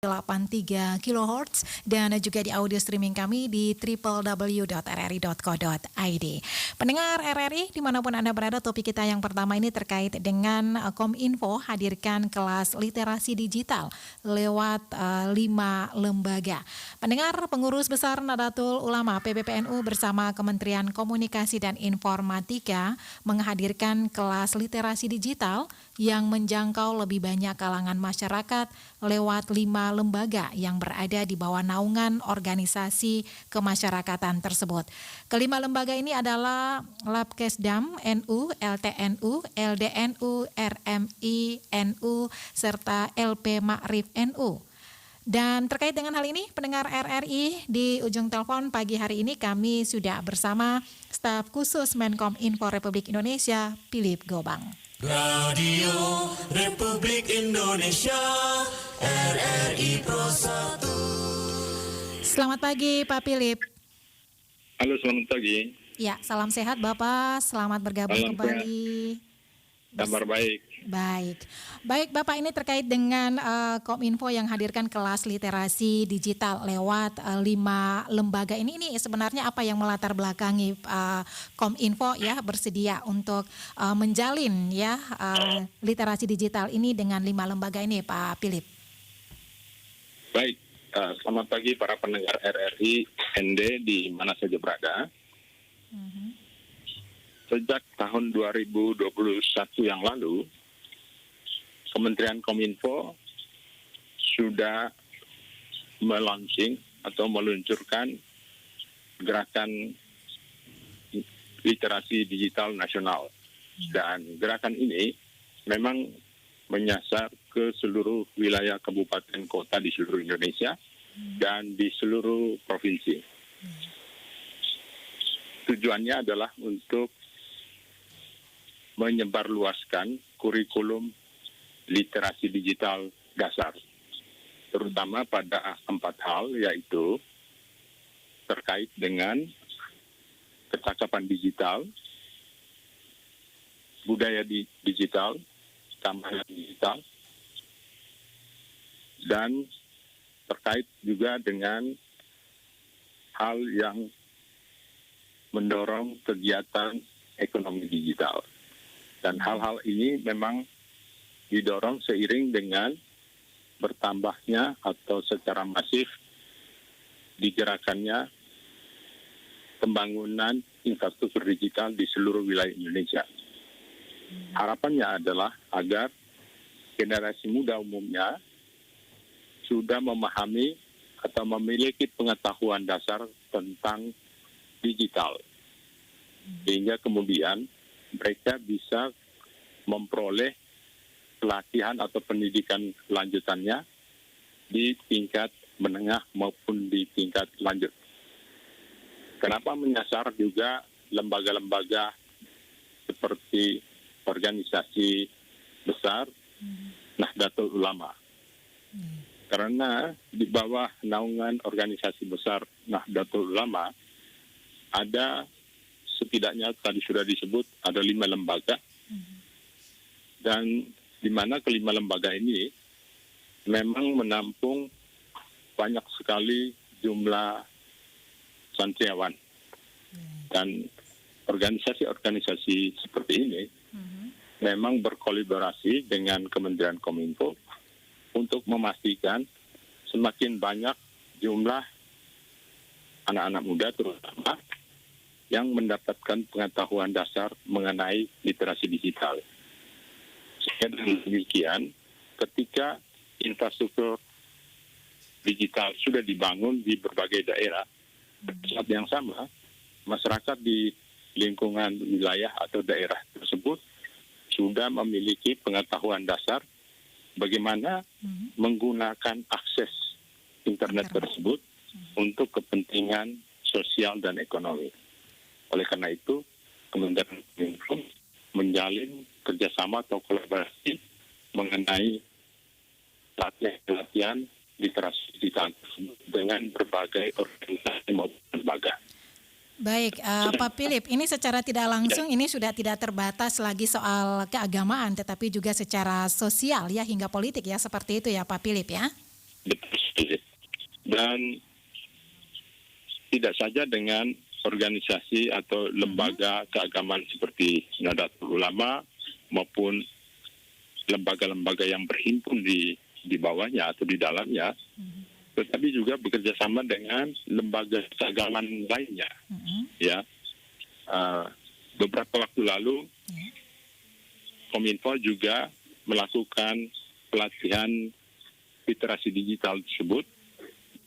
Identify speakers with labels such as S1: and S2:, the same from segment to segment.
S1: 83 kHz dan juga di audio streaming kami di www.rri.co.id. Pendengar RRI dimanapun Anda berada, topik kita yang pertama ini terkait dengan Kominfo hadirkan kelas literasi digital lewat 5 lembaga. Pendengar, Pengurus Besar Nahdlatul Ulama PBPNU bersama Kementerian Komunikasi dan Informatika menghadirkan kelas literasi digital yang menjangkau lebih banyak kalangan masyarakat lewat 5 lembaga yang berada di bawah naungan organisasi kemasyarakatan tersebut. Kelima lembaga ini adalah Labkesdam NU, LTNU, LDNU, RMI NU, serta LP Ma'rif NU. Dan terkait dengan hal ini, pendengar RRI, di ujung telepon pagi hari ini kami sudah bersama staf khusus Menkominfo Republik Indonesia, Philip Gobang.
S2: Radio Republik Indonesia, RRI Pro 1.
S1: Selamat pagi Pak Philip.
S3: Halo, selamat pagi.
S1: Ya, salam sehat Bapak, selamat bergabung
S3: Salam
S1: kembali.
S3: Kabar baik.
S1: Baik Bapak, ini terkait dengan Kominfo yang hadirkan kelas literasi digital lewat 5 lembaga ini sebenarnya apa yang melatar belakangi Kominfo ya bersedia untuk menjalin ya literasi digital ini dengan 5 lembaga ini, Pak Philip.
S3: Baik, selamat pagi para pendengar RRI ND di mana saja berada. Sejak tahun 2021 yang lalu, Kementerian Kominfo sudah melaunching atau meluncurkan gerakan literasi digital nasional. Dan gerakan ini memang menyasar ke seluruh wilayah kabupaten kota di seluruh Indonesia dan di seluruh provinsi. Tujuannya adalah untuk menyebarluaskan kurikulum literasi digital dasar, terutama pada 4 hal, yaitu terkait dengan kecakapan digital, budaya digital, keamanan digital, dan terkait juga dengan hal yang mendorong kegiatan ekonomi digital. Dan hal-hal ini memang didorong seiring dengan bertambahnya atau secara masif digerakannya pembangunan infrastruktur digital di seluruh wilayah Indonesia. Harapannya adalah agar generasi muda umumnya sudah memahami atau memiliki pengetahuan dasar tentang digital, sehingga kemudian mereka bisa memperoleh pelatihan atau pendidikan lanjutannya di tingkat menengah maupun di tingkat lanjut. Kenapa menyasar juga lembaga-lembaga seperti organisasi besar Nahdlatul Ulama? Karena di bawah naungan organisasi besar Nahdlatul Ulama ada setidaknya tadi sudah disebut ada 5 lembaga, dan di mana kelima lembaga ini memang menampung banyak sekali jumlah santriawan. Dan organisasi-organisasi seperti ini memang berkolaborasi dengan Kementerian Kominfo untuk memastikan semakin banyak jumlah anak-anak muda terutama yang mendapatkan pengetahuan dasar mengenai literasi digital. Sehingga dengan demikian, ketika infrastruktur digital sudah dibangun di berbagai daerah, saat yang sama, masyarakat di lingkungan wilayah atau daerah tersebut sudah memiliki pengetahuan dasar bagaimana menggunakan akses internet tersebut untuk kepentingan sosial dan ekonomi. Oleh karena itu, Kementerian Kominfo menjalin kerjasama atau kolaborasi mengenai pelatihan literasi digital dengan berbagai organisasi maupun lembaga.
S1: Baik, Pak Philip, ini secara tidak langsung ini sudah tidak terbatas lagi soal keagamaan, tetapi juga secara sosial ya hingga politik ya, seperti itu ya Pak Philip ya.
S3: Betul sekali. Dan tidak saja dengan organisasi atau lembaga keagamaan seperti Nahdlatul Ulama maupun lembaga-lembaga yang berhimpun di bawahnya atau di dalamnya, tetapi juga bekerja sama dengan lembaga keagamaan lainnya. Ya, beberapa waktu lalu Kominfo juga melakukan pelatihan literasi digital tersebut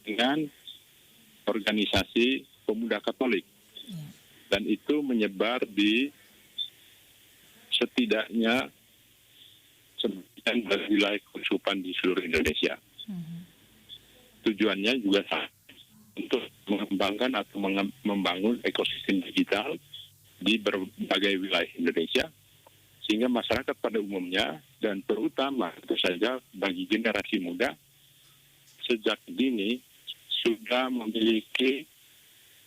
S3: dengan organisasi pemuda Katolik, dan itu menyebar di setidaknya 9 wilayah kesurupan di seluruh Indonesia. Tujuannya juga sama, untuk mengembangkan atau membangun ekosistem digital di berbagai wilayah Indonesia, sehingga masyarakat pada umumnya dan terutama tentu saja bagi generasi muda sejak dini sudah memiliki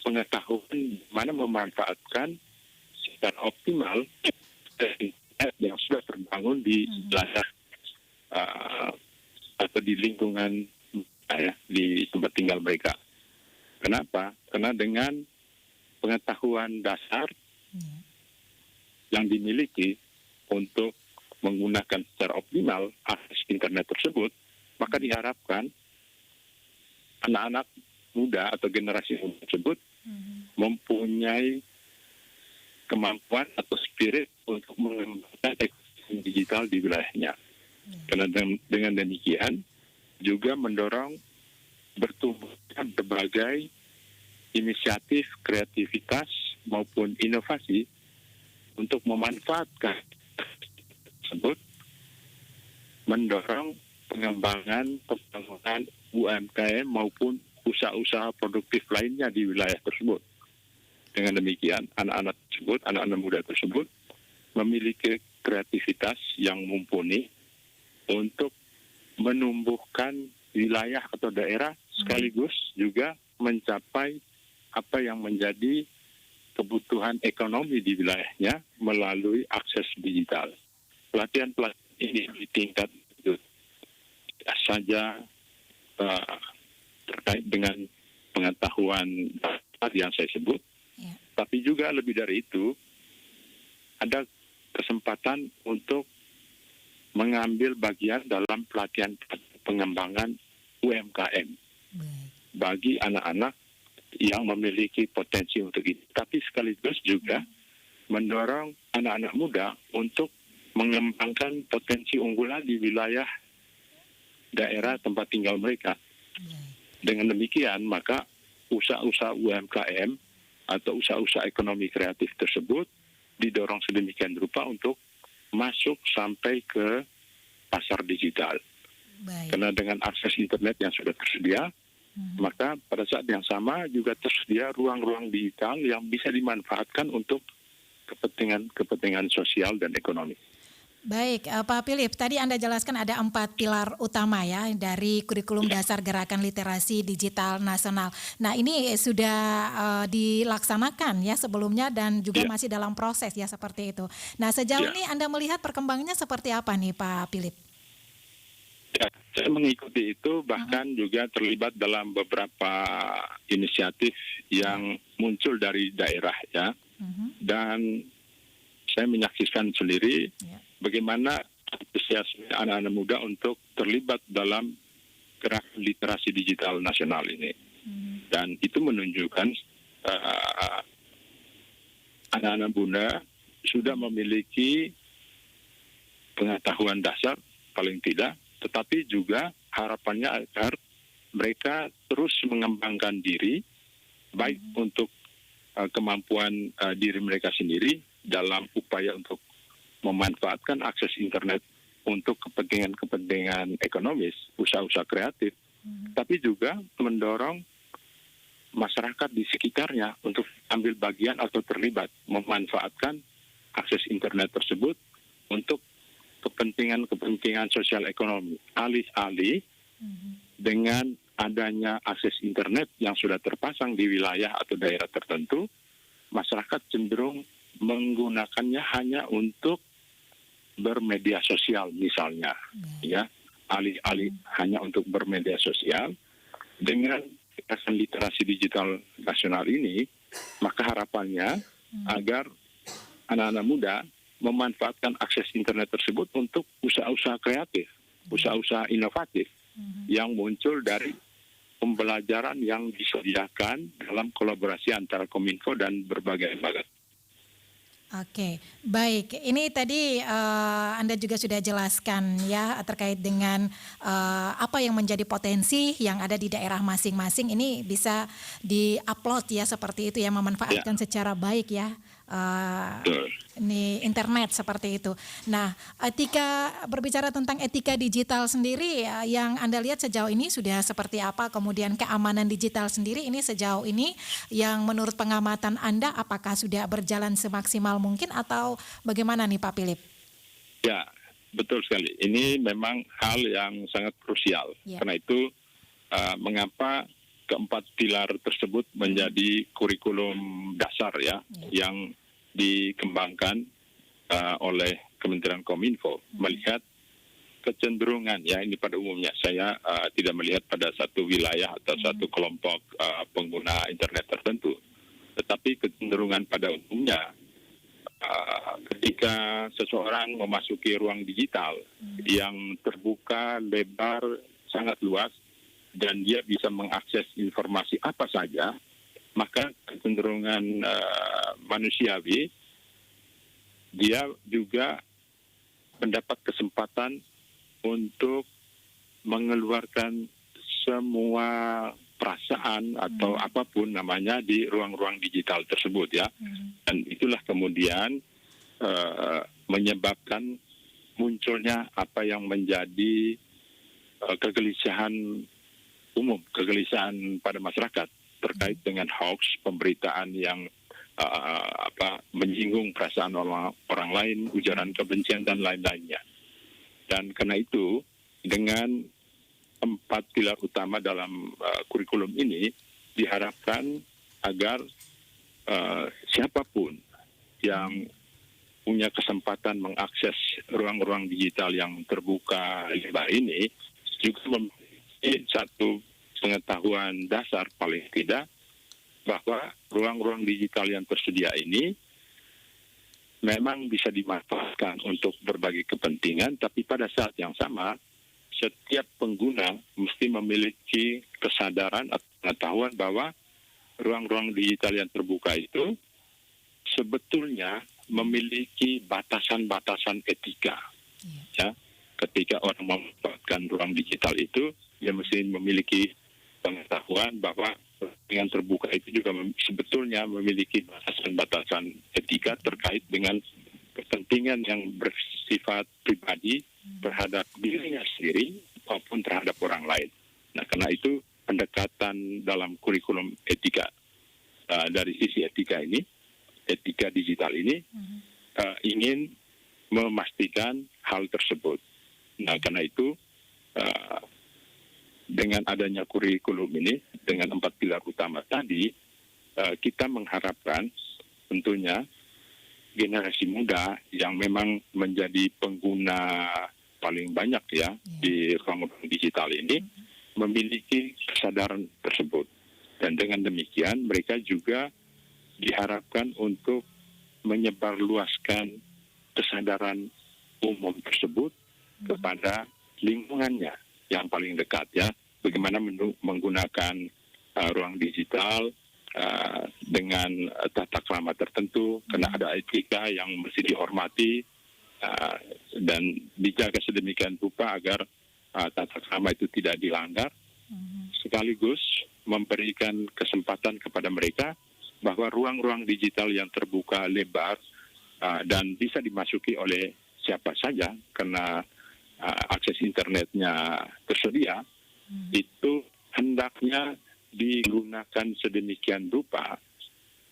S3: pengetahuan mana memanfaatkan secara optimal internet yang sudah terbangun di wilayah atau di lingkungan di tempat tinggal mereka. Kenapa? Karena dengan pengetahuan dasar yang dimiliki untuk menggunakan secara optimal akses internet tersebut, maka diharapkan anak-anak muda atau generasi muda tersebut mempunyai kemampuan atau spirit untuk mengembangkan ekosistem digital di wilayahnya. Karena dengan demikian juga mendorong bertumbuhnya berbagai inisiatif, kreativitas maupun inovasi untuk memanfaatkan tersebut, mendorong pengembangan pembangunan UMKM maupun usaha-usaha produktif lainnya di wilayah tersebut. Dengan demikian, anak-anak muda tersebut memiliki kreativitas yang mumpuni untuk menumbuhkan wilayah atau daerah sekaligus juga mencapai apa yang menjadi kebutuhan ekonomi di wilayahnya melalui akses digital. Pelatihan-pelatihan ini di tingkat saja terkait dengan pengetahuan yang saya sebut, tapi juga lebih dari itu ada kesempatan untuk mengambil bagian dalam pelatihan pengembangan UMKM bagi anak-anak yang memiliki potensi untuk itu. Tapi sekaligus juga mendorong anak-anak muda untuk mengembangkan potensi unggulan di wilayah daerah tempat tinggal mereka. Dengan demikian, maka usaha-usaha UMKM atau usaha-usaha ekonomi kreatif tersebut didorong sedemikian rupa untuk masuk sampai ke pasar digital. Karena dengan akses internet yang sudah tersedia, maka pada saat yang sama juga tersedia ruang-ruang digital yang bisa dimanfaatkan untuk kepentingan sosial dan ekonomi.
S1: Baik, Pak Philip, tadi Anda jelaskan ada 4 pilar utama ya dari kurikulum dasar Gerakan Literasi Digital Nasional. Nah, ini sudah dilaksanakan ya sebelumnya dan juga masih dalam proses ya seperti itu. Nah, sejauh ini Anda melihat perkembangannya seperti apa nih Pak Philip?
S3: Ya, saya mengikuti itu, bahkan juga terlibat dalam beberapa inisiatif yang muncul dari daerah ya. Dan saya menyaksikan sendiri bagaimana antusiasme anak-anak muda untuk terlibat dalam gerakan literasi digital nasional ini. Dan itu menunjukkan anak-anak muda sudah memiliki pengetahuan dasar paling tidak, tetapi juga harapannya agar mereka terus mengembangkan diri, baik untuk kemampuan diri mereka sendiri dalam upaya untuk memanfaatkan akses internet untuk kepentingan ekonomis, usaha-usaha kreatif, tapi juga mendorong masyarakat di sekitarnya untuk ambil bagian atau terlibat memanfaatkan akses internet tersebut untuk kepentingan sosial ekonomi. Alih-alih dengan adanya akses internet yang sudah terpasang di wilayah atau daerah tertentu, masyarakat cenderung menggunakannya hanya untuk bermedia sosial misalnya, ya, alih-alih hanya untuk bermedia sosial. Dengan gerakan literasi digital nasional ini, maka harapannya agar anak-anak muda memanfaatkan akses internet tersebut untuk usaha-usaha kreatif, usaha-usaha inovatif yang muncul dari pembelajaran yang disediakan dalam kolaborasi antara Kominfo dan berbagai lembaga.
S1: Oke, baik. Ini tadi Anda juga sudah jelaskan ya terkait dengan apa yang menjadi potensi yang ada di daerah masing-masing. Ini bisa di-upload ya seperti itu ya, memanfaatkan secara baik ya. Ini internet seperti itu. Nah, etika, berbicara tentang etika digital sendiri, yang Anda lihat sejauh ini sudah seperti apa? Kemudian keamanan digital sendiri ini sejauh ini yang menurut pengamatan Anda apakah sudah berjalan semaksimal mungkin atau bagaimana nih Pak Philip?
S3: Ya, betul sekali. Ini memang hal yang sangat krusial.
S1: Ya.
S3: Karena itu mengapa keempat pilar tersebut menjadi kurikulum dasar ya, yang dikembangkan oleh Kementerian Kominfo, melihat kecenderungan ya, ini pada umumnya saya tidak melihat pada satu wilayah atau satu kelompok pengguna internet tertentu, tetapi kecenderungan pada umumnya ketika seseorang memasuki ruang digital yang terbuka lebar sangat luas dan dia bisa mengakses informasi apa saja, maka kecenderungan manusiawi dia juga mendapat kesempatan untuk mengeluarkan semua perasaan atau apapun namanya di ruang-ruang digital tersebut ya. Dan itulah kemudian menyebabkan munculnya apa yang menjadi kegelisahan umum, kegelisahan pada masyarakat terkait dengan hoax, pemberitaan yang menyinggung perasaan orang lain, ujaran kebencian dan lain-lainnya. Dan karena itu dengan 4 pilar utama dalam kurikulum ini diharapkan agar siapapun yang punya kesempatan mengakses ruang-ruang digital yang terbuka lebar ini juga memiliki satu pengetahuan dasar paling tidak bahwa ruang-ruang digital yang tersedia ini memang bisa dimanfaatkan untuk berbagai kepentingan, tapi pada saat yang sama setiap pengguna mesti memiliki kesadaran atau pengetahuan bahwa ruang-ruang digital yang terbuka itu sebetulnya memiliki batasan-batasan etika. Ya, ketika orang memanfaatkan ruang digital itu, dia mesti memiliki pengetahuan bahwa dengan terbuka itu juga sebetulnya memiliki batasan-batasan etika terkait dengan kepentingan yang bersifat pribadi terhadap dirinya sendiri maupun terhadap orang lain. Nah, karena itu pendekatan dalam kurikulum etika dari sisi etika ini, etika digital ini ingin memastikan hal tersebut. Nah, karena itu dengan adanya kurikulum ini, dengan 4 pilar utama tadi, kita mengharapkan tentunya generasi muda yang memang menjadi pengguna paling banyak ya di ruang digital ini memiliki kesadaran tersebut. Dan dengan demikian mereka juga diharapkan untuk menyebarluaskan kesadaran umum tersebut kepada lingkungannya yang paling dekat ya, bagaimana menggunakan ruang digital dengan tata krama tertentu, karena ada etika yang mesti dihormati dan dijaga sedemikian rupa agar tata krama itu tidak dilanggar, sekaligus memberikan kesempatan kepada mereka bahwa ruang-ruang digital yang terbuka lebar dan bisa dimasuki oleh siapa saja karena akses internetnya tersedia, itu hendaknya digunakan sedemikian rupa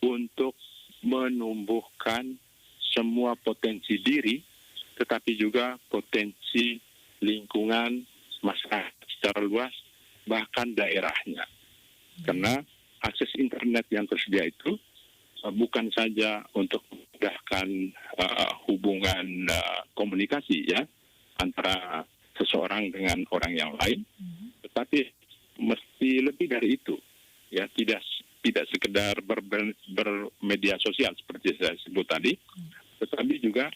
S3: untuk menumbuhkan semua potensi diri, tetapi juga potensi lingkungan masyarakat secara luas, bahkan daerahnya. Karena akses internet yang tersedia itu bukan saja untuk memudahkan hubungan komunikasi ya antara seseorang dengan orang yang lain, tetapi mesti lebih dari itu. Ya, tidak sekedar bermedia sosial seperti saya sebut tadi, tetapi juga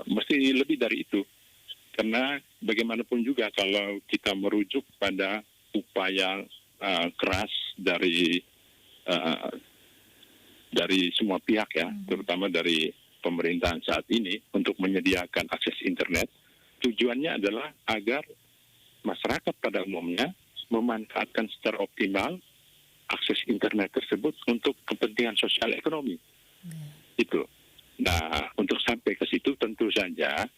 S3: mesti lebih dari itu. Karena bagaimanapun juga kalau kita merujuk pada upaya keras dari semua pihak ya, terutama dari pemerintahan saat ini untuk menyediakan akses internet, tujuannya adalah agar masyarakat pada umumnya memanfaatkan secara optimal akses internet tersebut untuk kepentingan sosial ekonomi. Itu. Nah, untuk sampai ke situ tentu saja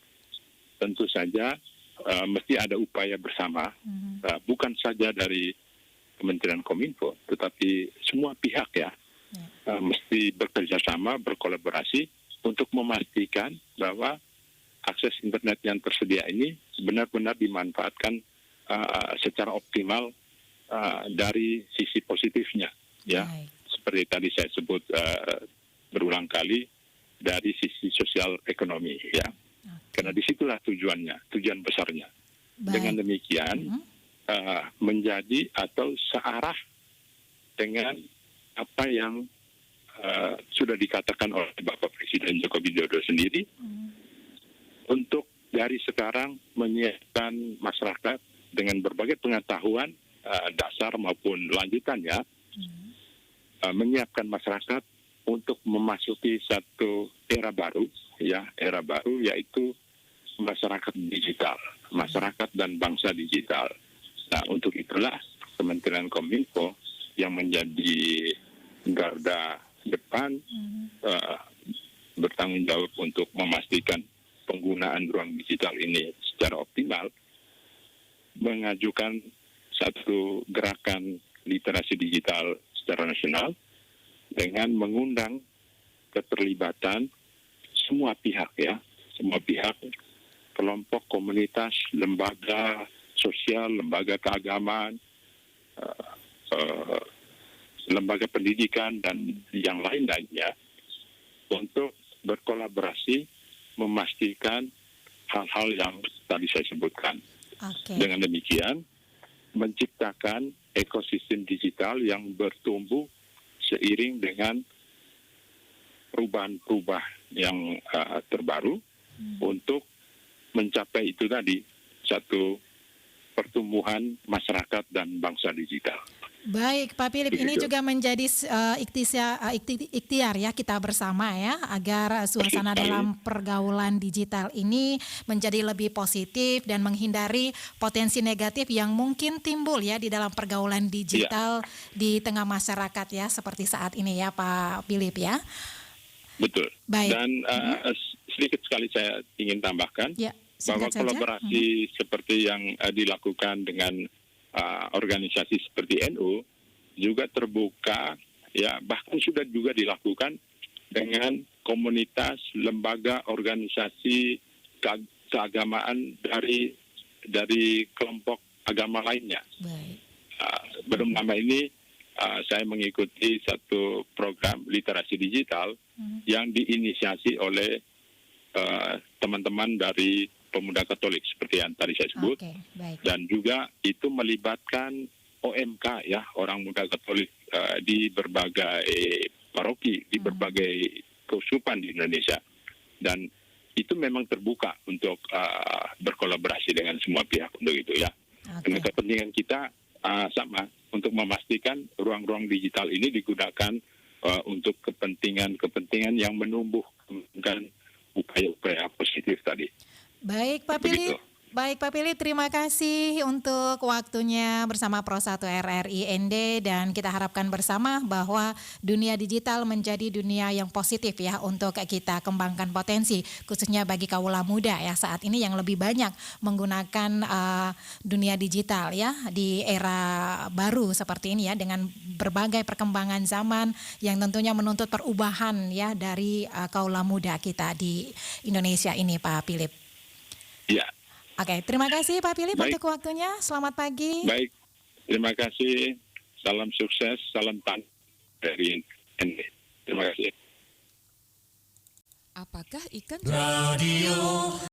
S3: mesti ada upaya bersama, bukan saja dari Kementerian Kominfo, tetapi semua pihak ya, mesti bekerja sama, berkolaborasi untuk memastikan bahwa akses internet yang tersedia ini benar-benar dimanfaatkan secara optimal dari sisi positifnya, ya. Seperti tadi saya sebut berulang kali dari sisi sosial ekonomi, ya. Karena disitulah tujuan besarnya. Dengan demikian menjadi atau searah dengan apa yang sudah dikatakan oleh Bapak Presiden Joko Widodo sendiri, untuk dari sekarang menyiapkan masyarakat dengan berbagai pengetahuan dasar maupun lanjutannya, menyiapkan masyarakat untuk memasuki satu era baru, yaitu masyarakat digital, masyarakat dan bangsa digital. Nah, untuk itulah Kementerian Kominfo yang menjadi garda depan bertanggung jawab untuk memastikan penggunaan ruang digital ini secara optimal, mengajukan satu gerakan literasi digital secara nasional dengan mengundang keterlibatan semua pihak, kelompok, komunitas, lembaga sosial, lembaga keagamaan, lembaga pendidikan, dan yang lain-lainnya untuk berkolaborasi memastikan hal-hal yang tadi saya sebutkan. Dengan demikian, menciptakan ekosistem digital yang bertumbuh seiring dengan perubahan-perubahan yang terbaru untuk mencapai itu tadi, satu pertumbuhan masyarakat dan bangsa digital.
S1: Baik, Pak Philip, ini juga menjadi ikhtiar ya kita bersama ya, agar suasana dalam pergaulan digital ini menjadi lebih positif dan menghindari potensi negatif yang mungkin timbul ya di dalam pergaulan digital di tengah masyarakat ya, seperti saat ini ya Pak Philip ya.
S3: Betul.
S1: Baik.
S3: Dan sedikit sekali saya ingin tambahkan bahwa kolaborasi seperti yang dilakukan dengan organisasi seperti NU juga terbuka, ya, bahkan sudah juga dilakukan dengan komunitas, lembaga, organisasi keagamaan dari kelompok agama lainnya. Belum lama ini saya mengikuti satu program literasi digital yang diinisiasi oleh teman-teman dari pemuda Katolik seperti yang tadi saya sebut, dan juga itu melibatkan OMK ya, orang muda Katolik di berbagai paroki, di berbagai keuskupan di Indonesia, dan itu memang terbuka untuk berkolaborasi dengan semua pihak untuk itu ya. Karena kepentingan kita sama, untuk memastikan ruang-ruang digital ini digunakan untuk kepentingan yang menumbuhkan upaya-upaya positif tadi.
S1: Baik Pak Philip, terima kasih untuk waktunya bersama Pro 1 RRI ND, dan kita harapkan bersama bahwa dunia digital menjadi dunia yang positif ya untuk kita kembangkan potensi, khususnya bagi kaula muda ya saat ini yang lebih banyak menggunakan dunia digital ya di era baru seperti ini ya, dengan berbagai perkembangan zaman yang tentunya menuntut perubahan ya dari kaula muda kita di Indonesia ini, Pak Philip.
S3: Ya.
S1: Oke, terima kasih Pak Philip untuk waktunya. Selamat pagi.
S3: Baik, terima kasih. Salam sukses, salam tangguh dari ND. Terima kasih.
S4: Apakah ikan
S2: Radio